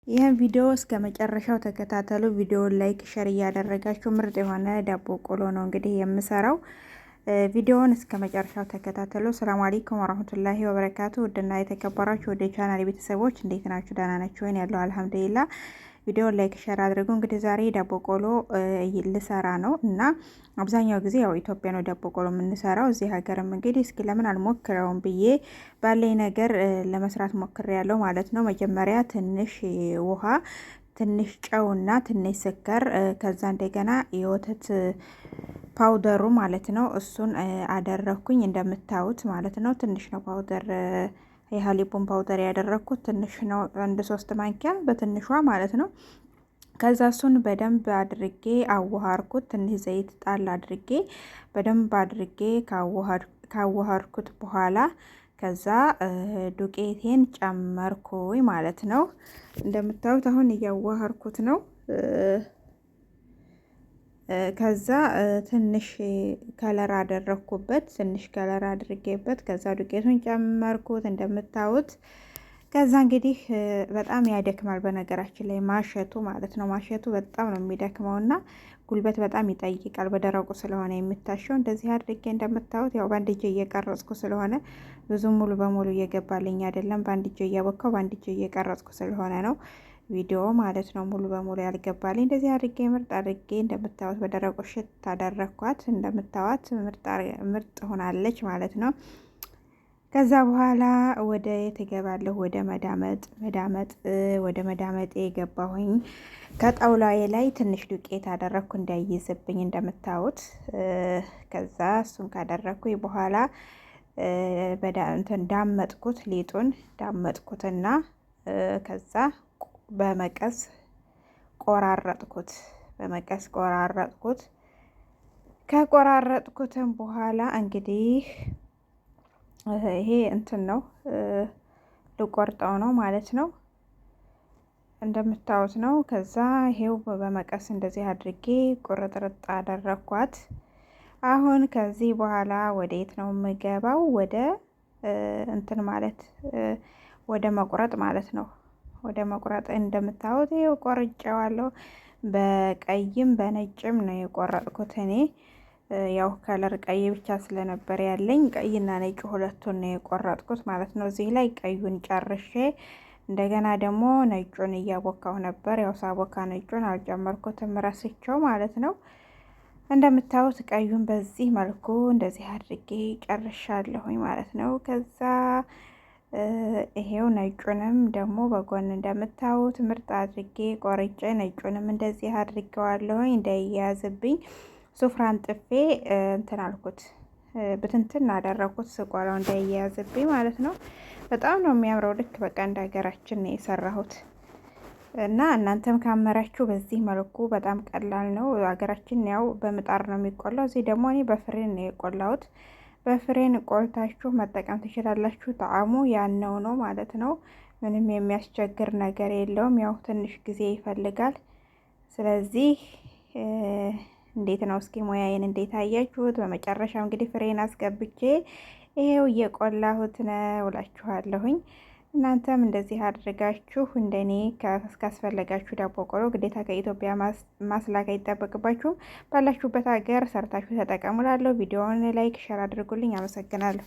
ይህን ቪዲዮ እስከ መጨረሻው ተከታተሉ። ቪዲዮውን ላይክ፣ ሸር እያደረጋችሁ ምርጥ የሆነ ዳቦ ቆሎ ነው እንግዲህ የምሰራው። ቪዲዮውን እስከ መጨረሻው ተከታተሉ። ሰላም አለይኩም ወራህመቱላሂ ወበረካቱ። ውድና የተከበራችሁ ወደ ቻናል ቤተሰቦች እንዴት ናችሁ? ደህና ናችሁ ወይ? ያለው አልሐምዱሊላህ። ቪዲዮውን ላይክ ሸር አድርጉ። እንግዲህ ዛሬ ዳቦ ቆሎ ልሰራ ነው እና አብዛኛው ጊዜ ያው ኢትዮጵያ ነው ዳቦ ቆሎ የምንሰራው። እዚህ ሀገርም እንግዲህ እስኪ ለምን አልሞክረውም ብዬ ባለኝ ነገር ለመስራት ሞክሬያለሁ ማለት ነው። መጀመሪያ ትንሽ ውሃ፣ ትንሽ ጨውና ትንሽ ስኳር ከዛ እንደገና የወተት ፓውደሩ ማለት ነው እሱን አደረኩኝ እንደምታዩት ማለት ነው። ትንሽ ነው ፓውደር የሀሊቡን ፓውደር ያደረኩት ትንሽ ነው፣ 1-3 ማንኪያ በትንሿ ማለት ነው። ከዛ እሱን በደንብ አድርጌ አዋሃርኩት። ትንሽ ዘይት ጣል አድርጌ በደንብ አድርጌ ካዋሃርኩት በኋላ ከዛ ዱቄቴን ጨመርኩኝ ማለት ነው። እንደምታዩት አሁን እያዋሃርኩት ነው። ከዛ ትንሽ ከለር አደረኩበት፣ ትንሽ ከለር አድርጌበት ከዛ ዱቄቱን ጨመርኩት እንደምታዩት። ከዛ እንግዲህ በጣም ያደክማል በነገራችን ላይ ማሸቱ ማለት ነው። ማሸቱ በጣም ነው የሚደክመውና ጉልበት በጣም ይጠይቃል። በደረቁ ስለሆነ የምታሸው እንደዚህ አድርጌ እንደምታዩት ያው በአንድ እጄ እየቀረጽኩ ስለሆነ ብዙ ሙሉ በሙሉ እየገባልኝ አይደለም። በአንድ እጄ እያቦካው በአንድ እጄ እየቀረጽኩ ስለሆነ ነው ቪዲዮ ማለት ነው ሙሉ በሙሉ ያልገባልኝ። እንደዚህ አድርጌ ምርጥ አድርጌ እንደምታዩት በደረቁ ሽት ታደረኳት። እንደምታዩት ምርጥ ሆናለች ማለት ነው። ከዛ በኋላ ወደ የተገባለሁ ወደ መዳመጤ የገባሁኝ። ከጣውላዬ ላይ ትንሽ ዱቄት አደረኩ እንዳይይዝብኝ እንደምታዩት። ከዛ እሱን ካደረኩኝ በኋላ ዳመጥኩት፣ ሊጡን ዳመጥኩትና ከዛ በመቀስ ቆራረጥኩት። ከቆራረጥኩትም በኋላ እንግዲህ ይሄ እንትን ነው ልቆርጠው ነው ማለት ነው። እንደምታዩት ነው። ከዛ ይሄው በመቀስ እንደዚህ አድርጌ ቁርጥርጥ አደረኳት። አሁን ከዚህ በኋላ ወዴት ነው የምገባው? ወደ እንትን ማለት ወደ መቁረጥ ማለት ነው። ወደ መቁረጥ እንደምታዩት ይሄው ቆርጬዋለሁ። በቀይም በነጭም ነው የቆረጥኩት እኔ ያው ከለር ቀይ ብቻ ስለነበር ያለኝ ቀይና ነጭ ሁለቱን ነው የቆረጥኩት ማለት ነው። እዚህ ላይ ቀዩን ጨርሼ እንደገና ደግሞ ነጩን እያቦካው ነበር። ያው ሳቦካ ነጩን አልጨመርኩትም ረስቸው ማለት ነው። እንደምታዩት ቀዩን በዚህ መልኩ እንደዚህ አድርጌ ጨርሻለሁኝ ማለት ነው። ከዛ ይሄው ነጩንም ደግሞ በጎን እንደምታዩት ምርጥ አድርጌ ቆርጬ ነጩንም እንደዚህ አድርጌዋለሁኝ እንዳይያዝብኝ ሱፍራን ጥፌ እንትን አልኩት፣ ብትንትን አደረኩት ስቆላው እንዳይያዝብኝ ማለት ነው። በጣም ነው የሚያምረው። ልክ በቃ እንደ ሀገራችን ነው የሰራሁት እና እናንተም ካመራችሁ በዚህ መልኩ በጣም ቀላል ነው። ሀገራችን ያው በምጣድ ነው የሚቆላው። እዚህ ደግሞ እኔ በፍሬን ነው የቆላሁት። በፍሬን ቆልታችሁ መጠቀም ትችላላችሁ። ጣዕሙ ያነው ነው ማለት ነው። ምንም የሚያስቸግር ነገር የለውም። ያው ትንሽ ጊዜ ይፈልጋል። ስለዚህ እንዴት ነው እስኪ ሙያዬን እንዴት አያችሁት? በመጨረሻ እንግዲህ ፍሬን አስገብቼ ይሄው እየቆላሁት ነው እላችኋለሁኝ። እናንተም እንደዚህ አድርጋችሁ እንደኔ ካስፈለጋችሁ ዳቦ ቆሎ ግዴታ ከኢትዮጵያ ማስላክ አይጠበቅባችሁም። ባላችሁበት ሀገር ሰርታችሁ ተጠቀሙላለሁ። ቪዲዮውን ላይክ ሸር አድርጉልኝ። አመሰግናለሁ።